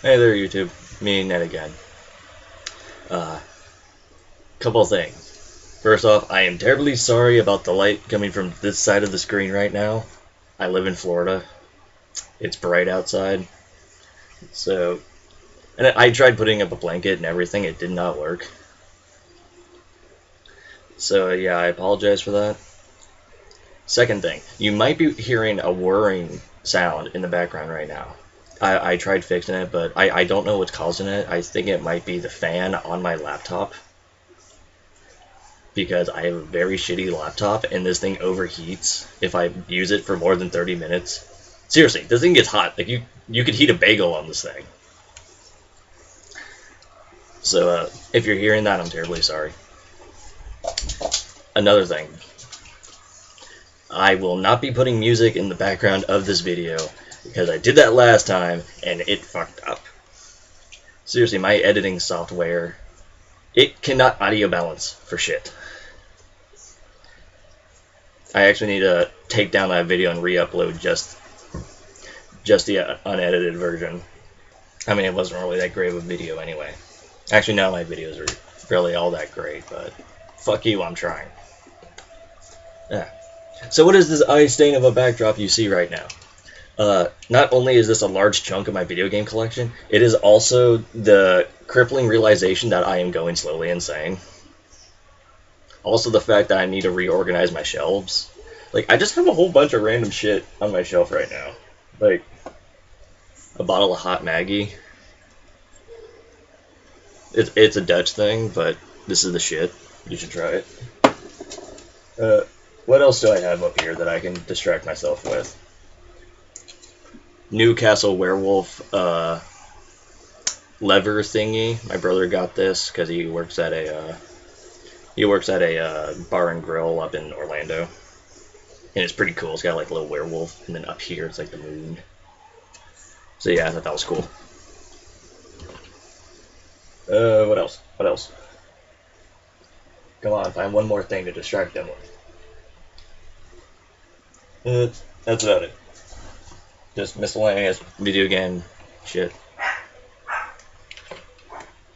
Hey there, YouTube. Me, Ned again. Uh, Couple things. First off, I am terribly sorry about the light coming from this side of the screen right now. I live in Florida. It's bright outside. So, and I tried putting up a blanket and everything. It did not work. So, yeah, I apologize for that. Second thing, you might be hearing a whirring sound in the background right now. I tried fixing it, but I don't know what's causing it. I think it might be the fan on my laptop, because I have a very shitty laptop and this thing overheats if I use it for more than 30 minutes. Seriously, this thing gets hot. Like you could heat a bagel on this thing. So if you're hearing that, I'm terribly sorry. Another thing, I will not be putting music in the background of this video because I did that last time and it fucked up. Seriously, my editing software, it cannot audio balance for shit. I actually need to take down that video and re-upload just the unedited version. I mean, it wasn't really that great of a video anyway. Actually, none of my videos are really all that great, but fuck you, I'm trying. Yeah. So what is this eye stain of a backdrop you see right now? Not only is this a large chunk of my video game collection, it is also the crippling realization that I am going slowly insane. Also the fact that I need to reorganize my shelves. Like, I just have a whole bunch of random shit on my shelf right now. Like, a bottle of Hot Maggie. It's a Dutch thing, but this is the shit. You should try it. What else do I have up here that I can distract myself with? Newcastle Werewolf lever thingy. My brother got this because he works at a bar and grill up in Orlando, and it's pretty cool. It's got like a little werewolf, and then up here it's like the moon. So yeah, I thought that was cool. What else? What else? Come on, find one more thing to distract them with. That's about it. Just miscellaneous video game shit.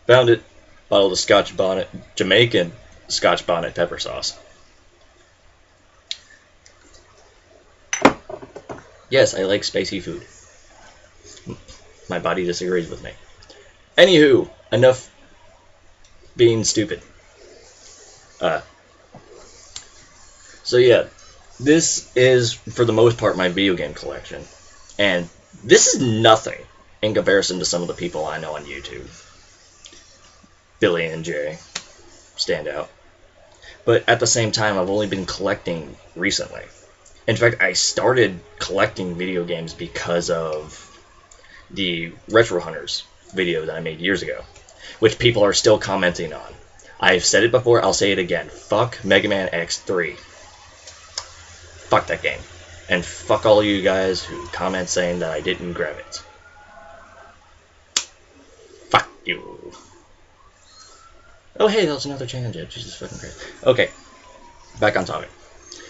Found it. Bottle of Scotch Bonnet, Jamaican Scotch Bonnet pepper sauce. Yes, I like spicy food. My body disagrees with me. Anywho, enough being stupid. So yeah, this is for the most part my video game collection, and this is nothing in comparison to some of the people I know on YouTube. Billy and Jay stand out. But at the same time, I've only been collecting recently. In fact, I started collecting video games because of the Retro Hunters video that I made years ago, which people are still commenting on. I've said it before, I'll say it again. Fuck Mega Man X3. Fuck that game. And fuck all you guys who comment saying that I didn't grab it. Fuck you. Oh hey, that was another challenge. Jesus fucking Christ. Okay, back on topic.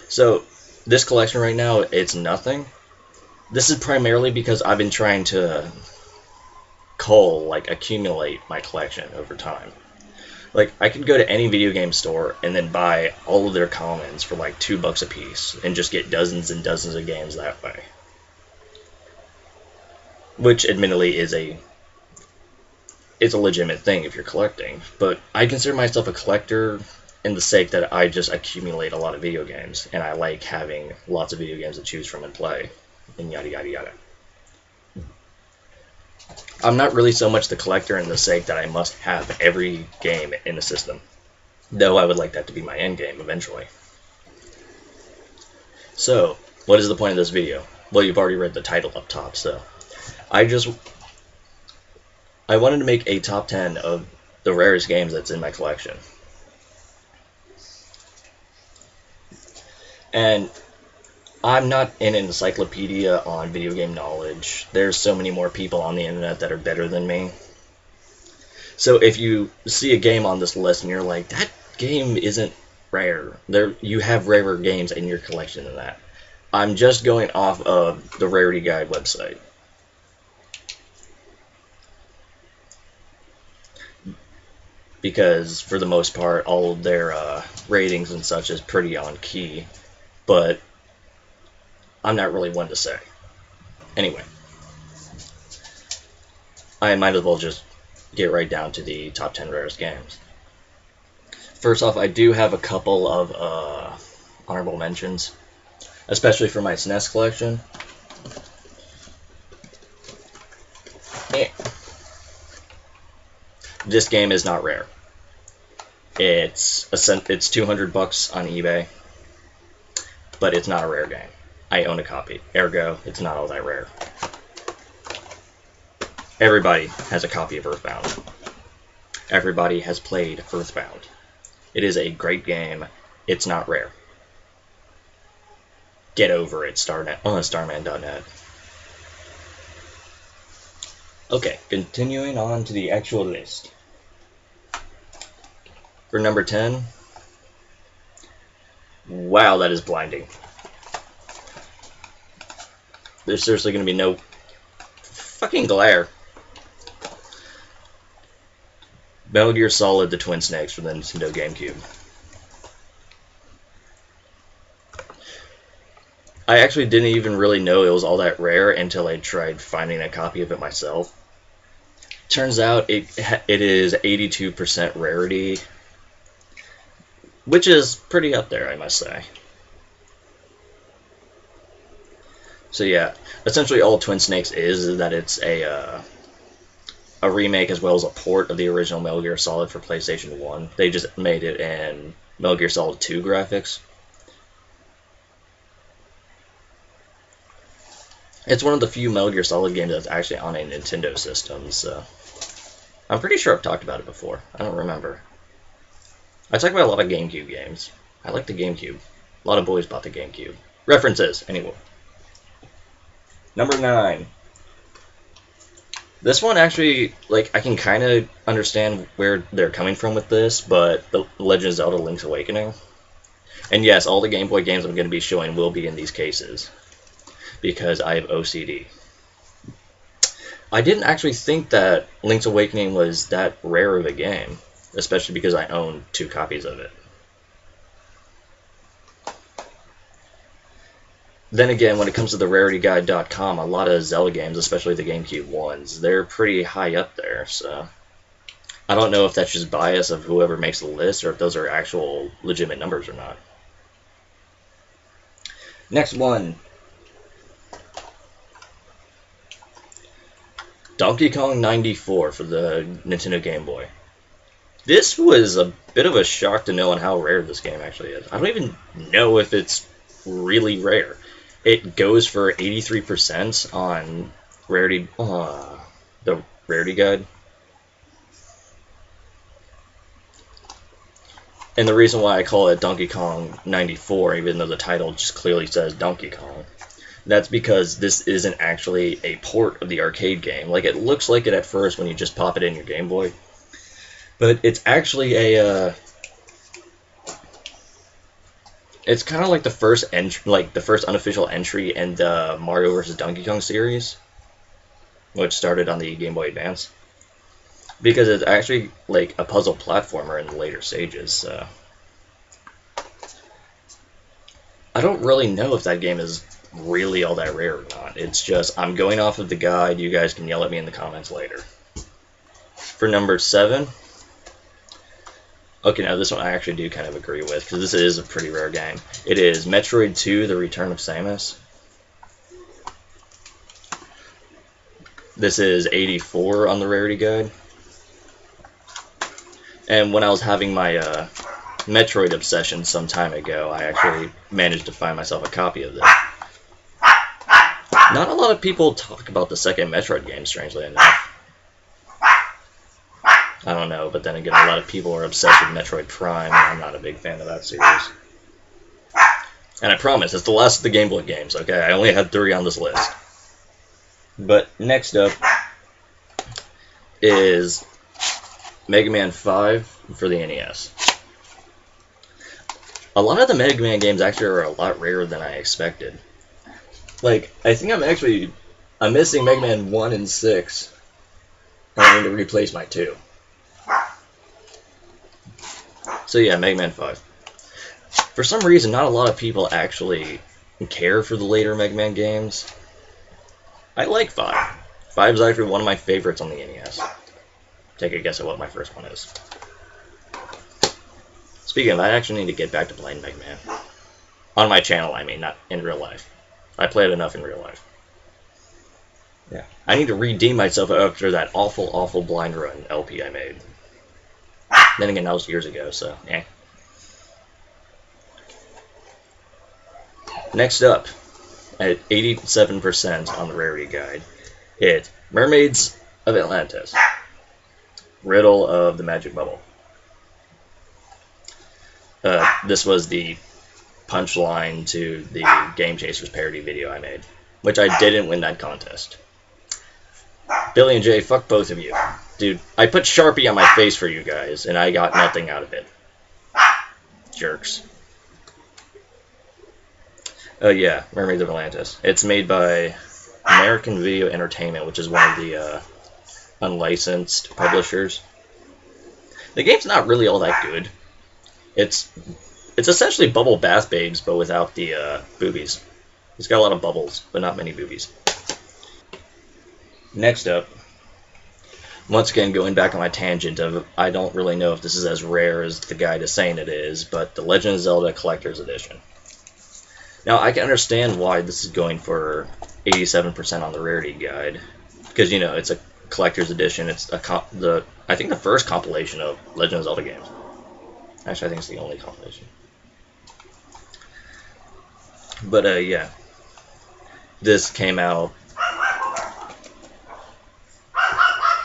So, this collection right now, it's nothing. This is primarily because I've been trying to accumulate my collection over time. Like, I could go to any video game store and then buy all of their commons for like $2 a piece and just get dozens and dozens of games that way. Which, admittedly, it's a legitimate thing if you're collecting, but I consider myself a collector in the sake that I just accumulate a lot of video games, and I like having lots of video games to choose from and play, and yada yada yada. I'm not really so much the collector in the sake that I must have every game in the system, though I would like that to be my end game eventually. So, what is the point of this video? Well, you've already read the title up top, so I wanted to make a top 10 of the rarest games that's in my collection. And I'm not an encyclopedia on video game knowledge. There's so many more people on the internet that are better than me. So if you see a game on this list and you're like, that game isn't rare, you have rarer games in your collection than that. I'm just going off of the Rarity Guide website. because for the most part, all of their ratings and such is pretty on key. But I'm not really one to say. Anyway, I might as well just get right down to the top 10 rarest games. First off, I do have a couple of honorable mentions, especially for my SNES collection. This game is not rare. It's $200 on eBay, but it's not a rare game. I own a copy, ergo, it's not all that rare. Everybody has a copy of Earthbound. Everybody has played Earthbound. It is a great game. It's not rare. Get over it, starman.net. Okay, continuing on to the actual list. For number 10, wow, that is blinding. There's seriously going to be no fucking glare. Metal Gear Solid: The Twin Snakes for the Nintendo GameCube. I actually didn't even really know it was all that rare until I tried finding a copy of it myself. Turns out it is 82% rarity, which is pretty up there, I must say. So yeah, essentially all Twin Snakes is that it's a remake as well as a port of the original Metal Gear Solid for PlayStation 1. They just made it in Metal Gear Solid 2 graphics. It's one of the few Metal Gear Solid games that's actually on a Nintendo system, so I'm pretty sure I've talked about it before. I don't remember. I talk about a lot of GameCube games. I like the GameCube. A lot of boys bought the GameCube. References, anyway. Number 9. This one actually, like, I can kind of understand where they're coming from with this, but The Legend of Zelda: Link's Awakening. And yes, all the Game Boy games I'm going to be showing will be in these cases, because I have OCD. I didn't actually think that Link's Awakening was that rare of a game, especially because I own 2 copies of it. Then again, when it comes to the rarityguide.com, a lot of Zelda games, especially the GameCube ones, they're pretty high up there, so I don't know if that's just bias of whoever makes the list or if those are actual legitimate numbers or not. Next one. Donkey Kong 94 for the Nintendo Game Boy. This was a bit of a shock to know on how rare this game actually is. I don't even know if it's really rare. It goes for 83% on Rarity, the Rarity Guide. And the reason why I call it Donkey Kong 94, even though the title just clearly says Donkey Kong, that's because this isn't actually a port of the arcade game. Like, it looks like it at first when you just pop it in your Game Boy. But it's actually a, it's kind of like the first unofficial entry in the Mario vs. Donkey Kong series, which started on the Game Boy Advance, because it's actually like a puzzle platformer in the later stages. So I don't really know if that game is really all that rare or not. It's just I'm going off of the guide. You guys can yell at me in the comments later. For number 7. Okay, now this one I actually do kind of agree with, because this is a pretty rare game. It is Metroid 2: The Return of Samus. This is 84 on the Rarity Guide. And when I was having my Metroid obsession some time ago, I actually managed to find myself a copy of this. Not a lot of people talk about the second Metroid game, strangely enough. I don't know, but then again, a lot of people are obsessed with Metroid Prime, and I'm not a big fan of that series. And I promise, it's the last of the Game Boy games, okay? I only had 3 on this list. But next up is Mega Man 5 for the NES. A lot of the Mega Man games actually are a lot rarer than I expected. Like, I think I'm missing Mega Man 1 and 6, and I need to replace my 2. So yeah, Mega Man 5. For some reason, not a lot of people actually care for the later Mega Man games. I like 5. 5 is actually one of my favorites on the NES. Take a guess at what my first one is. Speaking of, I actually need to get back to playing Mega Man. On my channel, I mean, not in real life. I played enough in real life. Yeah. I need to redeem myself after that awful, awful Blind Run LP I made. Then again, that was years ago, so, eh. Next up, at 87% on the rarity guide, it's Mermaids of Atlantis. Riddle of the Magic Bubble. This was the punchline to the Game Chasers parody video I made, which I didn't win that contest. Billy and Jay, fuck both of you. Dude, I put Sharpie on my face for you guys, and I got nothing out of it. Jerks. Oh yeah, Mermaids of Atlantis. It's made by American Video Entertainment, which is one of the unlicensed publishers. The game's not really all that good. It's essentially Bubble Bath Babes, but without the boobies. It's got a lot of bubbles, but not many boobies. Next up, once again going back on my tangent of I don't really know if this is as rare as the guide is saying it is, but the Legend of Zelda Collector's Edition. Now I can understand why this is going for 87% on the rarity guide, because you know it's a collector's edition. It's I think the first compilation of Legend of Zelda games. Actually, I think it's the only compilation. But yeah, this came out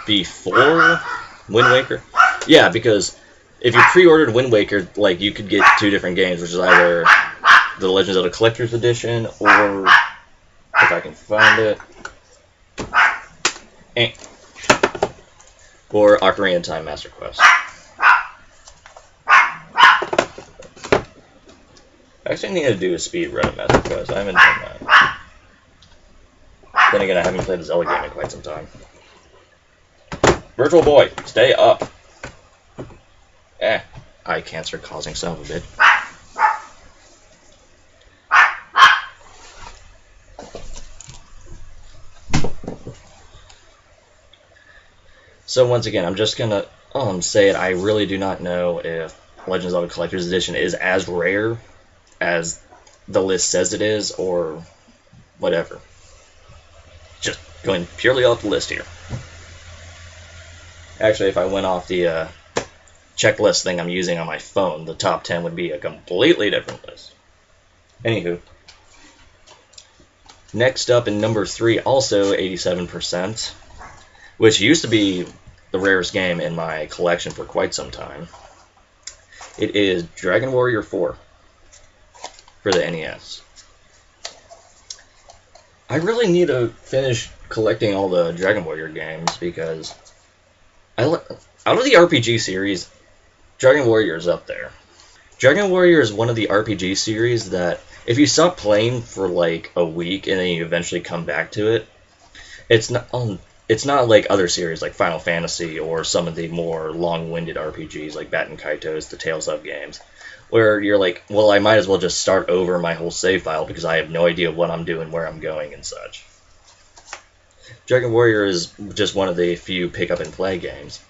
before Wind Waker. Yeah, because if you pre-ordered Wind Waker, like you could get 2 different games, which is either the Legend of Zelda Collector's Edition, or if I can find it, or Ocarina of Time Master Quest. I actually need to do a speed run of Master Quest. I haven't done that. Then again, I haven't played a Zelda game in quite some time. Virtual Boy, stay up. Eye cancer causing son of a bitch. So once again, I'm just gonna say it. I really do not know if Legend of Zelda Collector's Edition is as rare as the list says it is, or whatever. Just going purely off the list here. Actually, if I went off the checklist thing I'm using on my phone, the top 10 would be a completely different list. Anywho. Next up in number 3, also 87%, which used to be the rarest game in my collection for quite some time. It is Dragon Warrior 4 for the NES. I really need to finish collecting all the Dragon Warrior games because out of the RPG series, Dragon Warrior is up there. Dragon Warrior is one of the RPG series that if you stop playing for like a week and then you eventually come back to it, it's not like other series like Final Fantasy or some of the more long-winded RPGs like Baten Kaitos, the Tales of games, where you're like, well, I might as well just start over my whole save file because I have no idea what I'm doing, where I'm going, and such. Dragon Warrior is just one of the few pick-up-and-play games.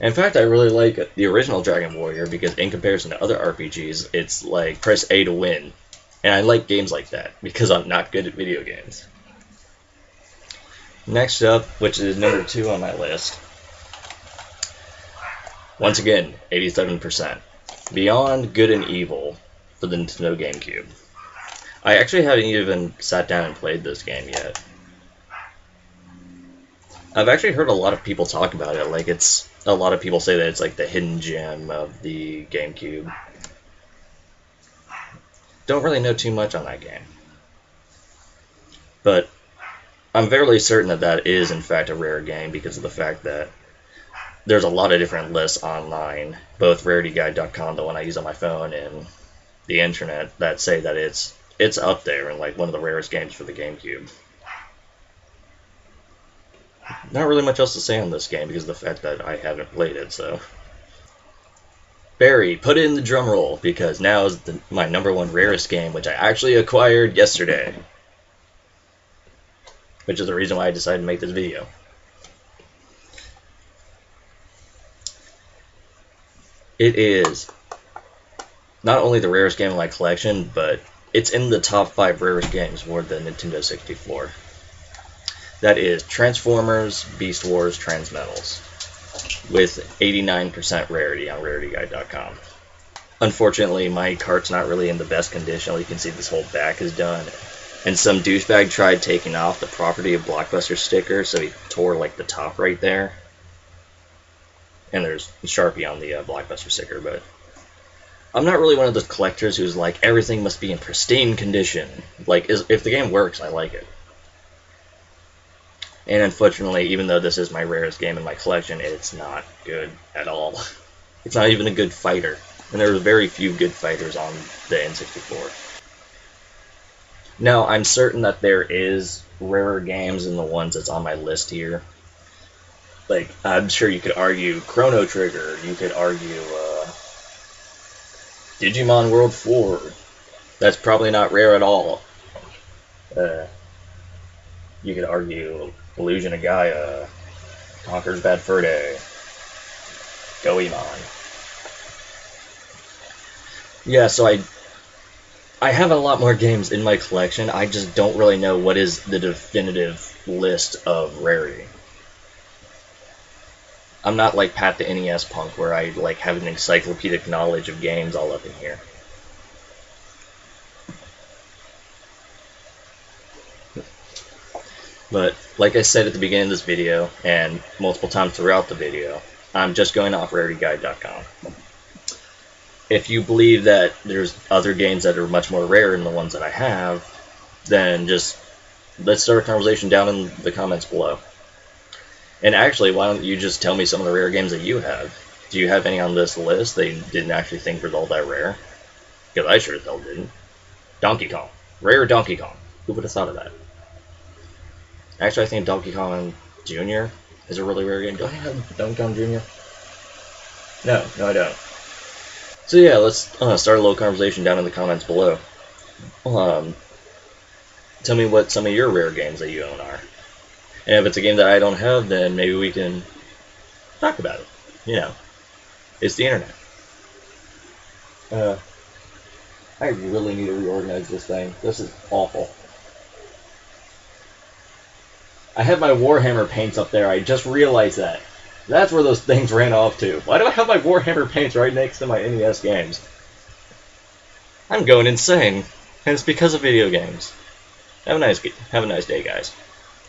In fact, I really like the original Dragon Warrior because in comparison to other RPGs, it's like press A to win. And I like games like that because I'm not good at video games. Next up, which is number 2 on my list. Once again, 87%. Beyond Good and Evil for the Nintendo GameCube. I actually haven't even sat down and played this game yet. I've actually heard a lot of people talk about it, like a lot of people say that it's like the hidden gem of the GameCube. Don't really know too much on that game. But I'm fairly certain that that is in fact a rare game because of the fact that there's a lot of different lists online, both rarityguide.com, the one I use on my phone, and the internet, that say that it's up there and like one of the rarest games for the GameCube. Not really much else to say on this game because of the fact that I haven't played it, so. Barry, put in the drum roll, because now is my #1 rarest game, which I actually acquired yesterday. Which is the reason why I decided to make this video. It is not only the rarest game in my collection, but it's in the top 5 rarest games for the Nintendo 64. That is Transformers Beast Wars Transmetals, with 89% rarity on rarityguide.com. Unfortunately, my cart's not really in the best condition. You can see this whole back is done. And some douchebag tried taking off the Property of Blockbuster sticker, so he tore like the top right there. And there's Sharpie on the Blockbuster sticker, but I'm not really one of those collectors who's like, everything must be in pristine condition. Like, if the game works, I like it. And unfortunately, even though this is my rarest game in my collection, it's not good at all. It's not even a good fighter. And there are very few good fighters on the N64. Now, I'm certain that there is rarer games than the ones that's on my list here. Like, I'm sure you could argue Chrono Trigger, you could argue Digimon World 4. That's probably not rare at all. You could argue Illusion of Gaia, Conker's Bad Fur Day, Goemon. Yeah, so I have a lot more games in my collection. I just don't really know what is the definitive list of rarity. I'm not like Pat the NES punk where I like have an encyclopedic knowledge of games all up in here. But like I said at the beginning of this video, and multiple times throughout the video, I'm just going off rarityguide.com. If you believe that there's other games that are much more rare than the ones that I have, then just let's start a conversation down in the comments below. And actually, why don't you just tell me some of the rare games that you have? Do you have any on this list that you didn't actually think were all that rare? Because I sure as hell didn't. Donkey Kong. Rare Donkey Kong. Who would have thought of that? Actually, I think Donkey Kong Jr. is a really rare game. Do I have Donkey Kong Jr.? No, I don't. So yeah, let's start a little conversation down in the comments below. Tell me what some of your rare games that you own are. And if it's a game that I don't have, then maybe we can talk about it. You know, it's the internet. I really need to reorganize this thing. This is awful. I have my Warhammer paints up there. I just realized that. That's where those things ran off to. Why do I have my Warhammer paints right next to my NES games? I'm going insane. And it's because of video games. Have a nice day, guys.